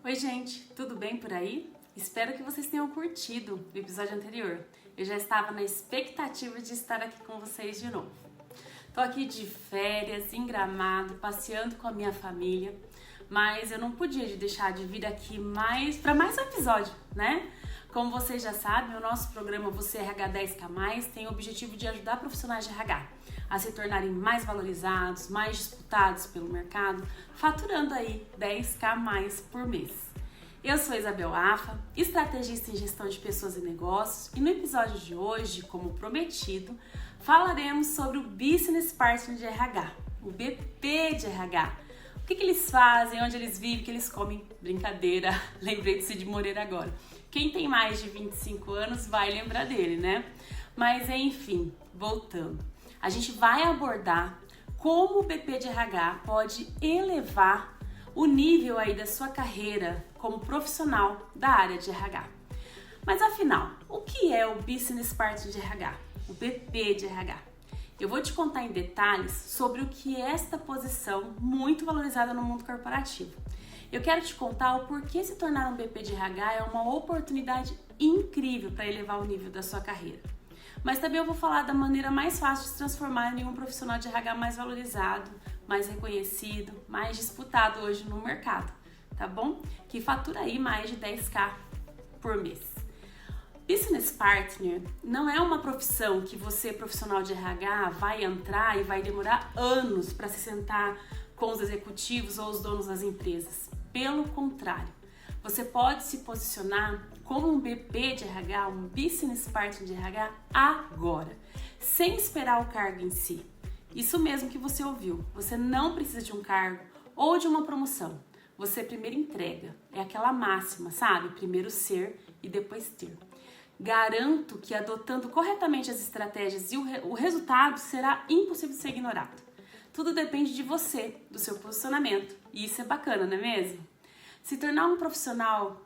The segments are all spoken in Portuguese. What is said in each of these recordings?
Oi gente, tudo bem por aí? Espero que vocês tenham curtido o episódio anterior. Eu já estava na expectativa de estar aqui com vocês de novo. Tô aqui de férias, em Gramado, passeando com a minha família, mas eu não podia deixar de vir aqui para mais um episódio, né? Como vocês já sabem, o nosso programa Você RH 10K+, tem o objetivo de ajudar profissionais de RH a se tornarem mais valorizados, mais disputados pelo mercado, faturando aí 10K+ por mês. Eu sou Isabel Afa, estrategista em gestão de pessoas e negócios, e no episódio de hoje, como prometido, falaremos sobre o Business Partner de RH, o BP de RH. O que eles fazem, onde eles vivem, o que eles comem. Brincadeira, lembrei do Cid Moreira agora. Quem tem mais de 25 anos vai lembrar dele, né? Mas enfim, voltando. A gente vai abordar como o BP de RH pode elevar o nível aí da sua carreira como profissional da área de RH. Mas afinal, o que é o Business Partner de RH? O BP de RH? Eu vou te contar em detalhes sobre o que é esta posição muito valorizada no mundo corporativo. Eu quero te contar o porquê se tornar um BP de RH é uma oportunidade incrível para elevar o nível da sua carreira. Mas também eu vou falar da maneira mais fácil de se transformar em um profissional de RH mais valorizado, mais reconhecido, mais disputado hoje no mercado, tá bom? Que fatura aí mais de 10K por mês. Business Partner não é uma profissão que você, profissional de RH, vai entrar e vai demorar anos para se sentar com os executivos ou os donos das empresas. Pelo contrário, você pode se posicionar como um BP de RH, um Business Partner de RH agora, sem esperar o cargo em si. Isso mesmo que você ouviu, você não precisa de um cargo ou de uma promoção. Você primeiro entrega, é aquela máxima, sabe? Primeiro ser e depois ter. Garanto que adotando corretamente as estratégias e o resultado será impossível de ser ignorado. Tudo depende de você, do seu posicionamento. E isso é bacana, não é mesmo? Se tornar um profissional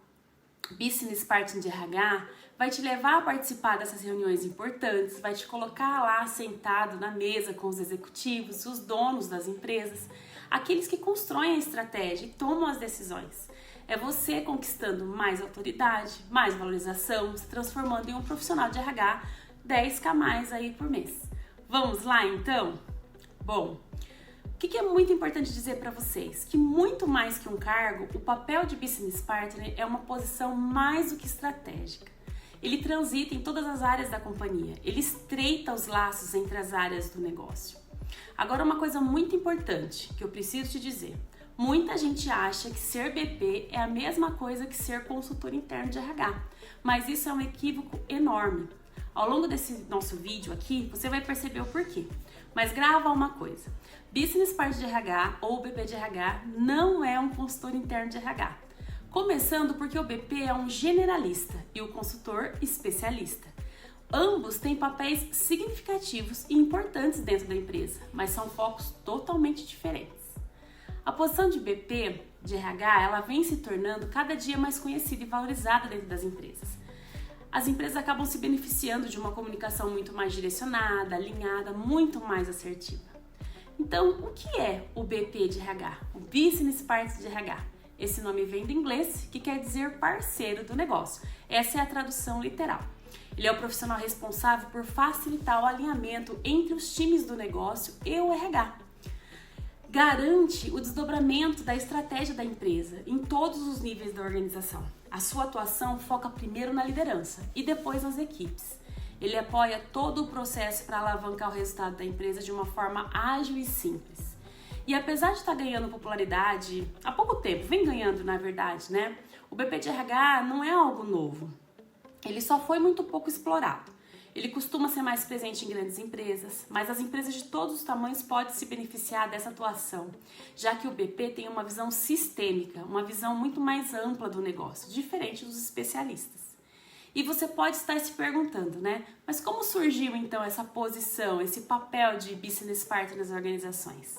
Business Partner de RH vai te levar a participar dessas reuniões importantes, vai te colocar lá sentado na mesa com os executivos, os donos das empresas, aqueles que constroem a estratégia e tomam as decisões. É você conquistando mais autoridade, mais valorização, se transformando em um profissional de RH 10K+ aí por mês. Vamos lá então? Bom, o que é muito importante dizer para vocês? Que muito mais que um cargo, o papel de Business Partner é uma posição mais do que estratégica. Ele transita em todas as áreas da companhia, ele estreita os laços entre as áreas do negócio. Agora, uma coisa muito importante que eu preciso te dizer. Muita gente acha que ser BP é a mesma coisa que ser consultor interno de RH, mas isso é um equívoco enorme. Ao longo desse nosso vídeo aqui, você vai perceber o porquê. Mas grava uma coisa, Business Partner de RH ou BP de RH não é um consultor interno de RH. Começando porque o BP é um generalista e o consultor especialista. Ambos têm papéis significativos e importantes dentro da empresa, mas são focos totalmente diferentes. A posição de BP de RH, ela vem se tornando cada dia mais conhecida e valorizada dentro das empresas. As empresas acabam se beneficiando de uma comunicação muito mais direcionada, alinhada, muito mais assertiva. Então, o que é o BP de RH? O Business Partner de RH. Esse nome vem do inglês, que quer dizer parceiro do negócio. Essa é a tradução literal. Ele é o profissional responsável por facilitar o alinhamento entre os times do negócio e o RH. Garante o desdobramento da estratégia da empresa em todos os níveis da organização. A sua atuação foca primeiro na liderança e depois nas equipes. Ele apoia todo o processo para alavancar o resultado da empresa de uma forma ágil e simples. E apesar de estar ganhando popularidade há pouco tempo, vem ganhando na verdade, né? O BP de RH não é algo novo. Ele só foi muito pouco explorado. Ele costuma ser mais presente em grandes empresas, mas as empresas de todos os tamanhos podem se beneficiar dessa atuação, já que o BP tem uma visão sistêmica, uma visão muito mais ampla do negócio, diferente dos especialistas. E você pode estar se perguntando, né? Mas como surgiu então essa posição, esse papel de Business Partner nas organizações?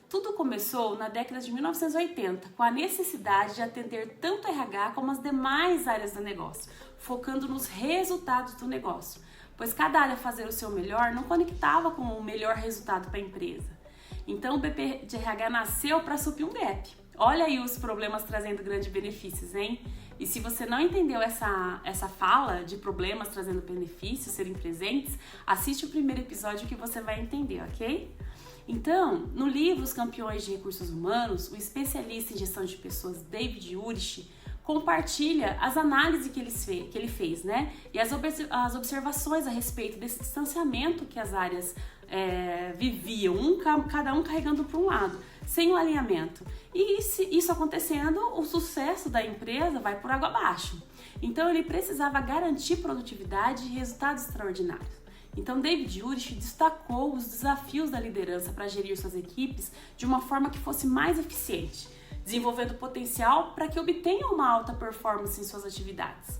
Tudo começou na década de 1980, com a necessidade de atender tanto a RH como as demais áreas do negócio, focando nos resultados do negócio, pois cada área fazer o seu melhor não conectava com o melhor resultado para a empresa. Então o BP de RH nasceu para suprir um gap, Olha aí os problemas trazendo grandes benefícios, hein? E se você não entendeu essa fala de problemas trazendo benefícios, serem presentes, assiste o primeiro episódio que você vai entender, ok? Então, no livro Os Campeões de Recursos Humanos, o especialista em gestão de pessoas David Urich compartilha as análises que ele fez, né? E as observações a respeito desse distanciamento que as áreas viviam, cada um carregando para um lado, sem o alinhamento. E isso acontecendo, o sucesso da empresa vai por água abaixo. Então ele precisava garantir produtividade e resultados extraordinários. Então David Urich destacou os desafios da liderança para gerir suas equipes de uma forma que fosse mais eficiente, desenvolvendo potencial para que obtenham uma alta performance em suas atividades.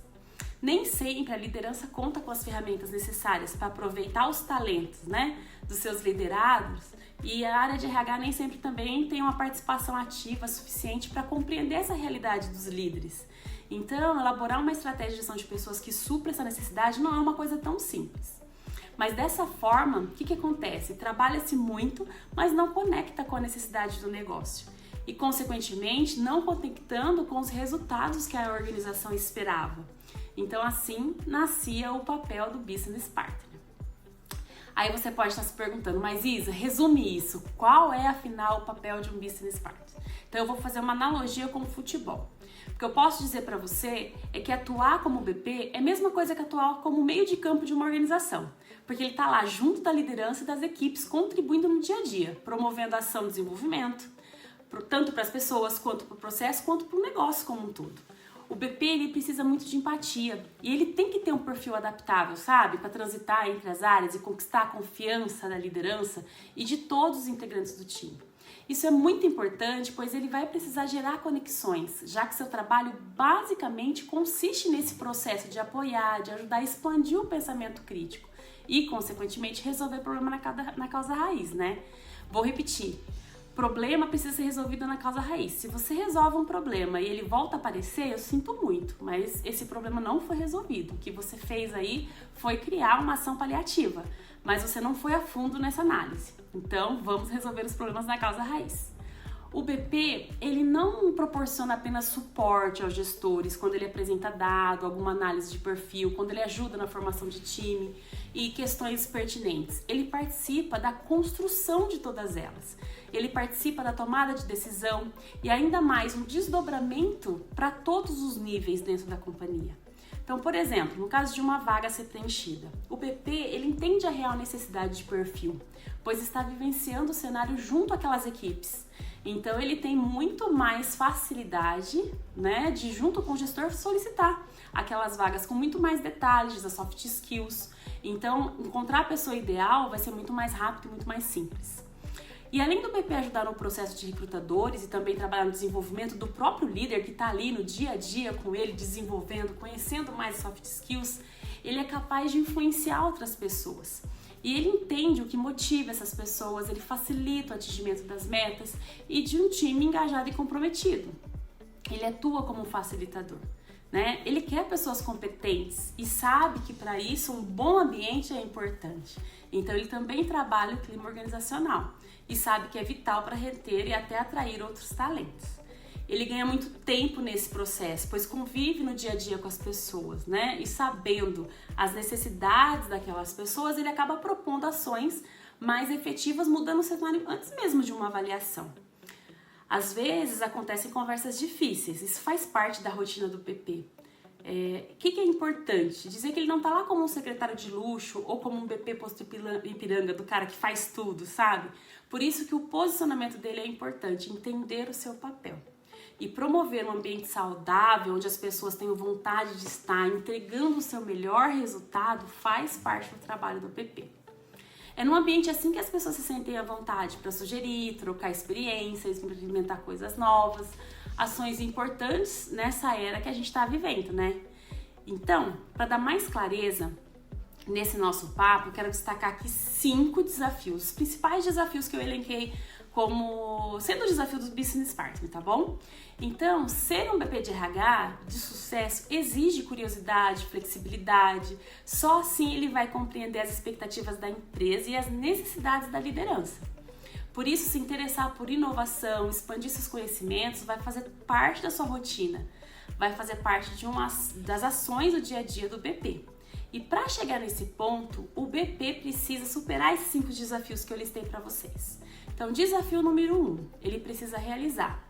Nem sempre a liderança conta com as ferramentas necessárias para aproveitar os talentos, né, dos seus liderados, e a área de RH nem sempre também tem uma participação ativa suficiente para compreender essa realidade dos líderes. Então, elaborar uma estratégia de gestão de pessoas que supra essa necessidade não é uma coisa tão simples. Mas dessa forma, o que acontece? Trabalha-se muito, mas não conecta com a necessidade do negócio. E, consequentemente, não conectando com os resultados que a organização esperava. Então, assim, nascia o papel do Business Partner. Aí você pode estar se perguntando, mas Isa, resume isso. Qual é, afinal, o papel de um Business Partner? Então, eu vou fazer uma analogia com o futebol. O que eu posso dizer para você é que atuar como BP é a mesma coisa que atuar como meio de campo de uma organização. Porque ele está lá junto da liderança e das equipes, contribuindo no dia a dia, promovendo a ação de desenvolvimento, tanto para as pessoas, quanto para o processo, quanto para o negócio como um todo. O BP ele precisa muito de empatia e ele tem que ter um perfil adaptável, sabe? Para transitar entre as áreas e conquistar a confiança da liderança e de todos os integrantes do time. Isso é muito importante, pois ele vai precisar gerar conexões, já que seu trabalho basicamente consiste nesse processo de apoiar, de ajudar a expandir o pensamento crítico e, consequentemente, resolver o problema na causa raiz, né? Vou repetir. Problema precisa ser resolvido na causa raiz. Se você resolve um problema e ele volta a aparecer, eu sinto muito, mas esse problema não foi resolvido. O que você fez aí foi criar uma ação paliativa, mas você não foi a fundo nessa análise. Então, vamos resolver os problemas na causa raiz. O BP, ele não proporciona apenas suporte aos gestores quando ele apresenta dado, alguma análise de perfil, quando ele ajuda na formação de time e questões pertinentes. Ele participa da construção de todas elas. Ele participa da tomada de decisão e ainda mais um desdobramento para todos os níveis dentro da companhia. Então, por exemplo, no caso de uma vaga a ser preenchida, o BP ele entende a real necessidade de perfil, pois está vivenciando o cenário junto àquelas equipes. Então, ele tem muito mais facilidade, né, de junto com o gestor solicitar aquelas vagas com muito mais detalhes, as soft skills. Então, encontrar a pessoa ideal vai ser muito mais rápido e muito mais simples. E além do BP ajudar no processo de recrutadores e também trabalhar no desenvolvimento do próprio líder que está ali no dia a dia com ele, desenvolvendo, conhecendo mais soft skills, ele é capaz de influenciar outras pessoas. E ele entende o que motiva essas pessoas, ele facilita o atingimento das metas e de um time engajado e comprometido. Ele atua como um facilitador, né? Ele quer pessoas competentes e sabe que para isso um bom ambiente é importante. Então ele também trabalha o clima organizacional e sabe que é vital para reter e até atrair outros talentos. Ele ganha muito tempo nesse processo, pois convive no dia a dia com as pessoas, né? E sabendo as necessidades daquelas pessoas, ele acaba propondo ações mais efetivas, mudando o cenário antes mesmo de uma avaliação. Às vezes acontecem conversas difíceis, isso faz parte da rotina do PP. O que é importante? Dizer que ele não tá lá como um secretário de luxo ou como um BP posto Ipiranga do cara que faz tudo, sabe? Por isso que o posicionamento dele é importante, entender o seu papel. E promover um ambiente saudável, onde as pessoas tenham vontade de estar entregando o seu melhor resultado, faz parte do trabalho do PP. É num ambiente assim que as pessoas se sentem à vontade para sugerir, trocar experiências, experimentar coisas novas, ações importantes nessa era que a gente está vivendo, né? Então, para dar mais clareza nesse nosso papo, eu quero destacar aqui 5 desafios, os principais desafios que eu elenquei como sendo o desafio do Business Partner, tá bom? Então, ser um BP de RH de sucesso exige curiosidade, flexibilidade, só assim ele vai compreender as expectativas da empresa e as necessidades da liderança. Por isso, se interessar por inovação, expandir seus conhecimentos, vai fazer parte da sua rotina, vai fazer parte de das ações do dia a dia do BP. E para chegar nesse ponto, o BP precisa superar esses 5 desafios que eu listei para vocês. Então, desafio número 1, ele precisa realizar.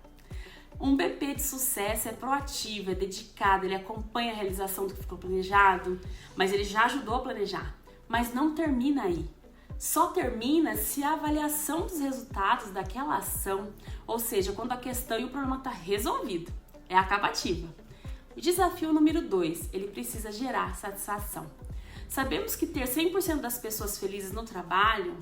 Um BP de sucesso é proativo, é dedicado, ele acompanha a realização do que ficou planejado, mas ele já ajudou a planejar. Mas não termina aí. Só termina se a avaliação dos resultados daquela ação, ou seja, quando a questão e o problema está resolvido, é acabativa. O desafio número 2, ele precisa gerar satisfação. Sabemos que ter 100% das pessoas felizes no trabalho,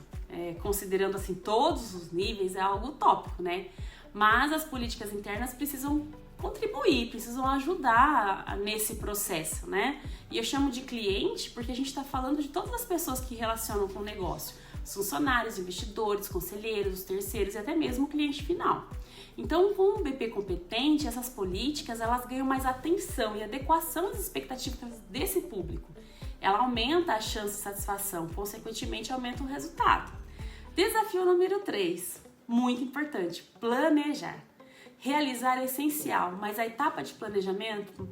considerando assim todos os níveis, é algo utópico, né? Mas as políticas internas precisam contribuir, precisam ajudar nesse processo, né? E eu chamo de cliente porque a gente está falando de todas as pessoas que relacionam com o negócio. Os funcionários, investidores, conselheiros, os terceiros e até mesmo o cliente final. Então, com um BP competente, essas políticas elas ganham mais atenção e adequação às expectativas desse público. Ela aumenta a chance de satisfação, consequentemente aumenta o resultado. Desafio número 3, muito importante, planejar. Realizar é essencial, mas a etapa de planejamento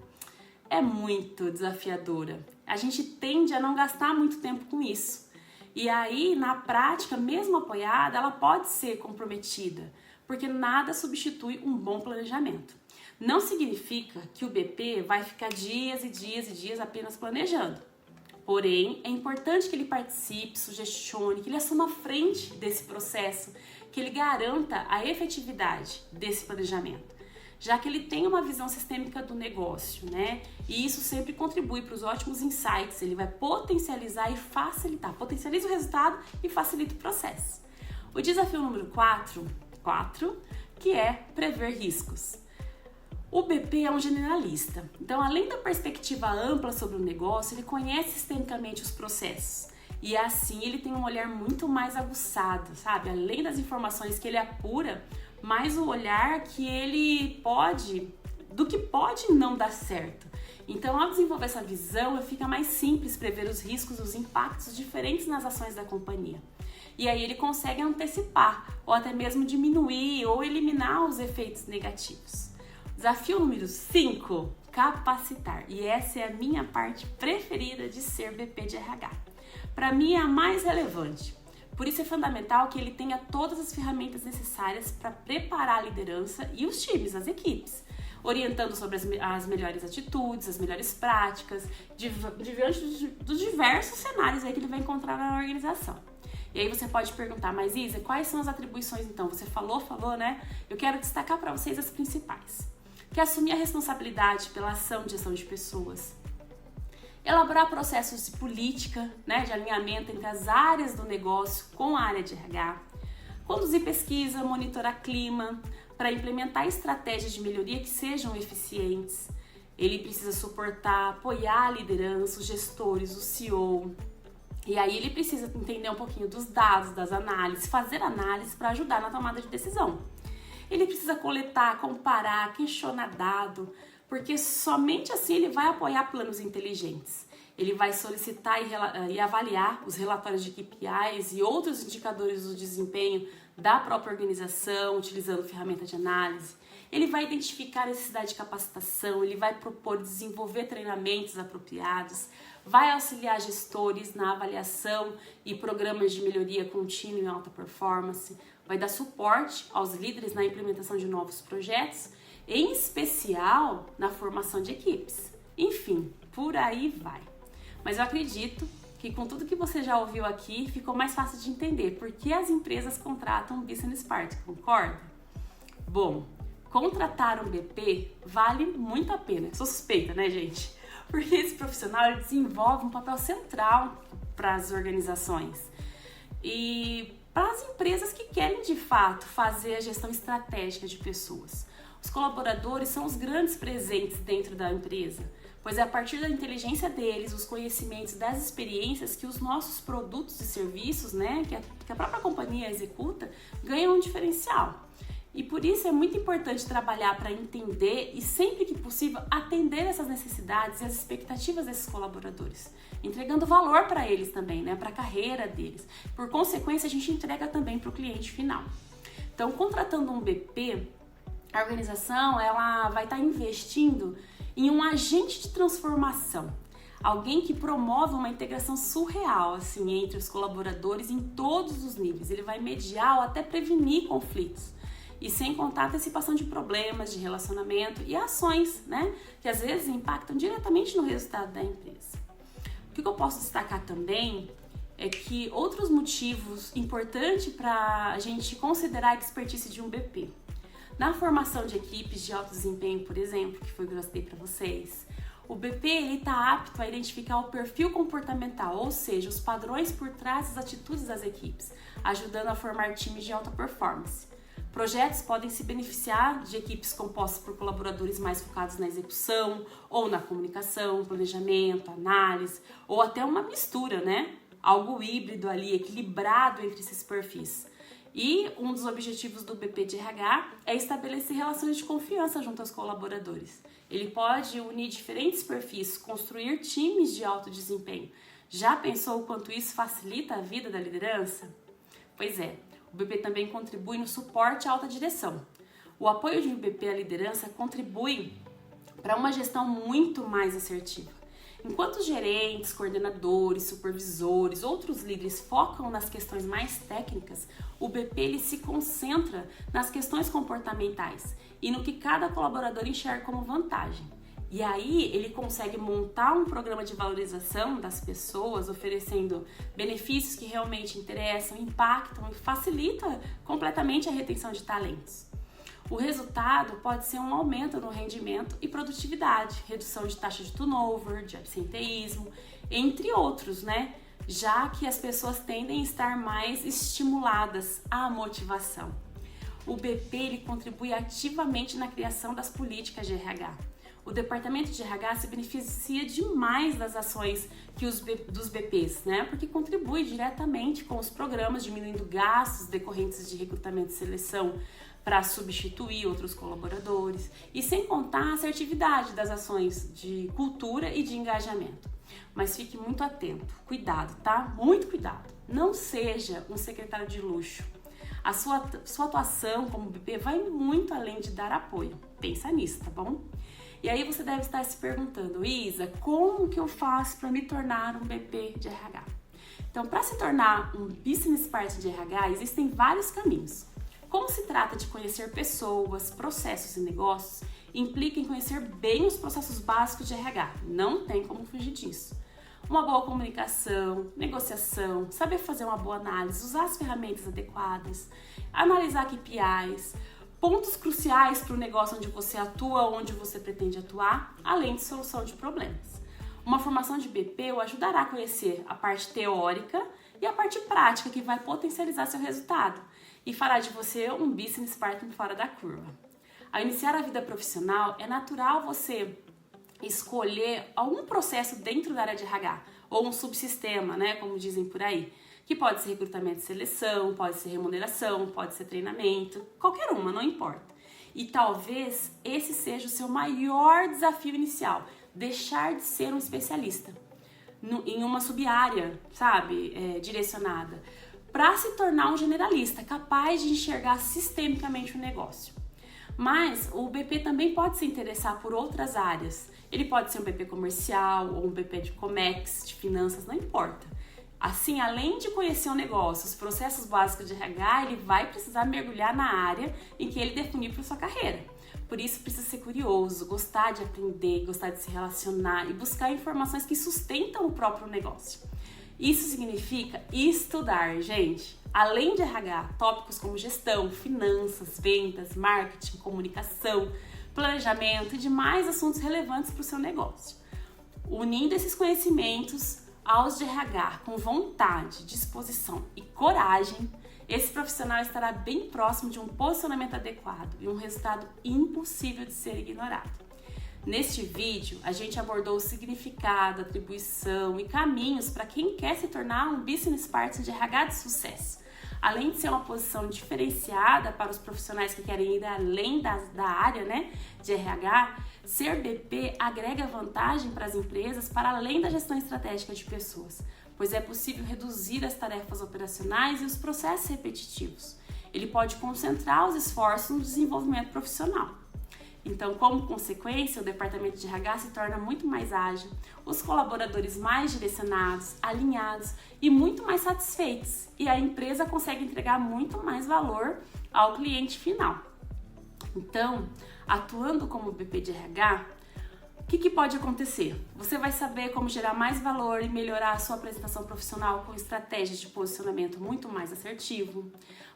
é muito desafiadora. A gente tende a não gastar muito tempo com isso. E aí, na prática, mesmo apoiada, ela pode ser comprometida, porque nada substitui um bom planejamento. Não significa que o BP vai ficar dias e dias e dias apenas planejando. Porém, é importante que ele participe, sugestione, que ele assuma a frente desse processo, que ele garanta a efetividade desse planejamento, já que ele tem uma visão sistêmica do negócio, né? E isso sempre contribui para os ótimos insights, ele vai potencializar e facilitar, potencializa o resultado e facilita o processo. O desafio número 4, que é prever riscos. O BP é um generalista, então além da perspectiva ampla sobre o negócio, ele conhece sistemicamente os processos e assim ele tem um olhar muito mais aguçado, sabe? Além das informações que ele apura, mais o olhar que ele do que pode não dar certo. Então, ao desenvolver essa visão, fica mais simples prever os riscos e os impactos diferentes nas ações da companhia. E aí ele consegue antecipar ou até mesmo diminuir ou eliminar os efeitos negativos. Desafio número 5, capacitar. E essa é a minha parte preferida de ser BP de RH. Para mim é a mais relevante. Por isso é fundamental que ele tenha todas as ferramentas necessárias para preparar a liderança e os times, as equipes, orientando sobre as melhores atitudes, as melhores práticas, diante dos diversos cenários aí que ele vai encontrar na organização. E aí você pode perguntar, mas Isa, quais são as atribuições então? Você falou, né? Eu quero destacar para vocês as principais. Que é assumir a responsabilidade pela ação de gestão de pessoas, elaborar processos de política, né, de alinhamento entre as áreas do negócio com a área de RH, conduzir pesquisa, monitorar clima, para implementar estratégias de melhoria que sejam eficientes. Ele precisa suportar, apoiar a liderança, os gestores, o CEO. E aí ele precisa entender um pouquinho dos dados, das análises, fazer análise para ajudar na tomada de decisão. Ele precisa coletar, comparar, questionar dado, porque somente assim ele vai apoiar planos inteligentes. Ele vai solicitar e avaliar os relatórios de KPIs e outros indicadores do desempenho da própria organização, utilizando ferramenta de análise. Ele vai identificar a necessidade de capacitação, ele vai propor desenvolver treinamentos apropriados, vai auxiliar gestores na avaliação e programas de melhoria contínua e alta performance, vai dar suporte aos líderes na implementação de novos projetos, em especial na formação de equipes. Enfim, por aí vai. Mas eu acredito que com tudo que você já ouviu aqui, ficou mais fácil de entender por que as empresas contratam um business partner, concorda? Bom, contratar um BP vale muito a pena. Eu sou suspeita, né, gente? Porque esse profissional ele desenvolve um papel central para as organizações e para as empresas que querem de fato fazer a gestão estratégica de pessoas. Os colaboradores são os grandes presentes dentro da empresa, pois é a partir da inteligência deles, os conhecimentos, das experiências que os nossos produtos e serviços, né, que a própria companhia executa, ganham um diferencial. E por isso é muito importante trabalhar para entender e sempre que possível atender atender essas necessidades e as expectativas desses colaboradores, entregando valor para eles também, né, para a carreira deles. Por consequência, a gente entrega também para o cliente final. Então, contratando um BP, a organização ela vai estar investindo em um agente de transformação, alguém que promove uma integração surreal assim, entre os colaboradores em todos os níveis. Ele vai mediar ou até prevenir conflitos. E sem contar a antecipação de problemas, de relacionamento e ações, né, que às vezes impactam diretamente no resultado da empresa. O que eu posso destacar também é que outros motivos importantes para a gente considerar a expertise de um BP. Na formação de equipes de alto desempenho, por exemplo, que foi o que eu citei para vocês, o BP está apto a identificar o perfil comportamental, ou seja, os padrões por trás das atitudes das equipes, ajudando a formar times de alta performance. Projetos podem se beneficiar de equipes compostas por colaboradores mais focados na execução, ou na comunicação, planejamento, análise, ou até uma mistura, né? Algo híbrido ali, equilibrado entre esses perfis. E um dos objetivos do BP de RH é estabelecer relações de confiança junto aos colaboradores. Ele pode unir diferentes perfis, construir times de alto desempenho. Já pensou o quanto isso facilita a vida da liderança? Pois é, o BP também contribui no suporte à alta direção. O apoio de um BP à liderança contribui para uma gestão muito mais assertiva. Enquanto os gerentes, coordenadores, supervisores, outros líderes focam nas questões mais técnicas, o BP ele se concentra nas questões comportamentais e no que cada colaborador enxerga como vantagem. E aí ele consegue montar um programa de valorização das pessoas, oferecendo benefícios que realmente interessam, impactam e facilitam completamente a retenção de talentos. O resultado pode ser um aumento no rendimento e produtividade, redução de taxa de turnover, de absenteísmo, entre outros, né? Já que as pessoas tendem a estar mais estimuladas à motivação. O BP ele contribui ativamente na criação das políticas de RH. O departamento de RH se beneficia demais das ações dos BPs, né? Porque contribui diretamente com os programas, diminuindo gastos decorrentes de recrutamento e seleção para substituir outros colaboradores e sem contar a assertividade das ações de cultura e de engajamento. Mas fique muito atento, cuidado, tá? Muito cuidado. Não seja um secretário de luxo. A sua atuação como BP vai muito além de dar apoio. Pensa nisso, tá bom? E aí você deve estar se perguntando, Isa, como que eu faço para me tornar um BP de RH? Então, para se tornar um Business Partner de RH, existem vários caminhos. Como se trata de conhecer pessoas, processos e negócios, implica em conhecer bem os processos básicos de RH. Não tem como fugir disso. Uma boa comunicação, negociação, saber fazer uma boa análise, usar as ferramentas adequadas, analisar KPIs, pontos cruciais para o negócio onde você atua, onde você pretende atuar, além de solução de problemas. Uma formação de BP o ajudará a conhecer a parte teórica e a parte prática que vai potencializar seu resultado e fará de você um business partner fora da curva. Ao iniciar a vida profissional, é natural você escolher algum processo dentro da área de RH, ou um subsistema, né, como dizem por aí, que pode ser recrutamento e seleção, pode ser remuneração, pode ser treinamento, qualquer uma, não importa. E talvez esse seja o seu maior desafio inicial, deixar de ser um especialista em uma sub-área, sabe, direcionada, para se tornar um generalista, capaz de enxergar sistemicamente o negócio. Mas o BP também pode se interessar por outras áreas. Ele pode ser um BP comercial ou um BP de Comex, de finanças, não importa. Assim, além de conhecer o negócio, os processos básicos de RH, ele vai precisar mergulhar na área em que ele definir para sua carreira. Por isso, precisa ser curioso, gostar de aprender, gostar de se relacionar e buscar informações que sustentam o próprio negócio. Isso significa estudar, gente. Além de RH, tópicos como gestão, finanças, vendas, marketing, comunicação, planejamento e demais assuntos relevantes para o seu negócio. Unindo esses conhecimentos aos de RH com vontade, disposição e coragem, esse profissional estará bem próximo de um posicionamento adequado e um resultado impossível de ser ignorado. Neste vídeo, a gente abordou o significado, atribuição e caminhos para quem quer se tornar um business partner de RH de sucesso. além de ser uma posição diferenciada para os profissionais que querem ir além da área, né, de RH, ser BP agrega vantagem para as empresas para além da gestão estratégica de pessoas, pois é possível reduzir as tarefas operacionais e os processos repetitivos. Ele pode concentrar os esforços no desenvolvimento profissional. Então, como consequência, o departamento de RH se torna muito mais ágil, os colaboradores mais direcionados, alinhados e muito mais satisfeitos, e a empresa consegue entregar muito mais valor ao cliente final. Então, atuando como BP de RH, o que pode acontecer? Você vai saber como gerar mais valor e melhorar a sua apresentação profissional com estratégias de posicionamento muito mais assertivo.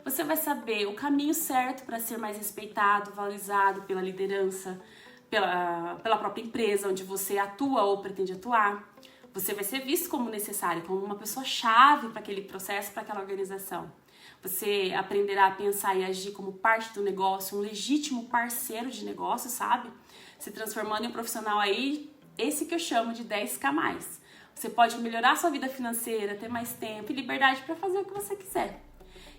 Você vai saber o caminho certo para ser mais respeitado, valorizado pela liderança, pela própria empresa onde você atua ou pretende atuar. Você vai ser visto como necessário, como uma pessoa-chave para aquele processo, para aquela organização. Você aprenderá a pensar e agir como parte do negócio, um legítimo parceiro de negócio, sabe? Se transformando em um profissional aí, esse que eu chamo de 10K+. Você pode melhorar sua vida financeira, ter mais tempo e liberdade para fazer o que você quiser.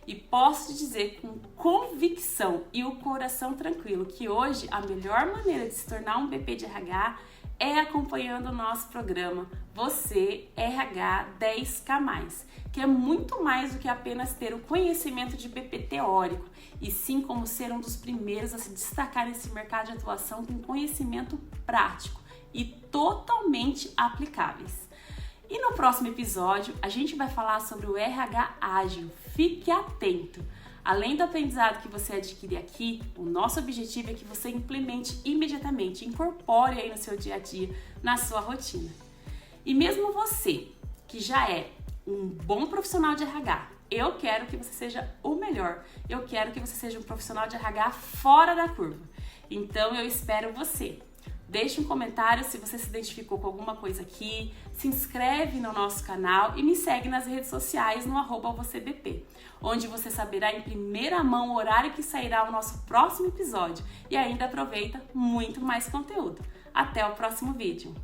E posso te dizer com convicção e o coração tranquilo que hoje a melhor maneira de se tornar um BP de RH é acompanhando o nosso programa Você RH 10K+, que é muito mais do que apenas ter o conhecimento de BP teórico, e sim como ser um dos primeiros a se destacar nesse mercado de atuação com conhecimento prático e totalmente aplicáveis. E no próximo episódio a gente vai falar sobre o RH ágil. Fique atento! Além do aprendizado que você adquire aqui, o nosso objetivo é que você implemente imediatamente, incorpore aí no seu dia a dia, na sua rotina. E mesmo você, que já é um bom profissional de RH, eu quero que você seja o melhor. Eu quero que você seja um profissional de RH fora da curva. Então eu espero você. Deixe um comentário se você se identificou com alguma coisa aqui, se inscreve no nosso canal e me segue nas redes sociais no @VocêBP, onde você saberá em primeira mão o horário que sairá o nosso próximo episódio e ainda aproveita muito mais conteúdo. Até o próximo vídeo!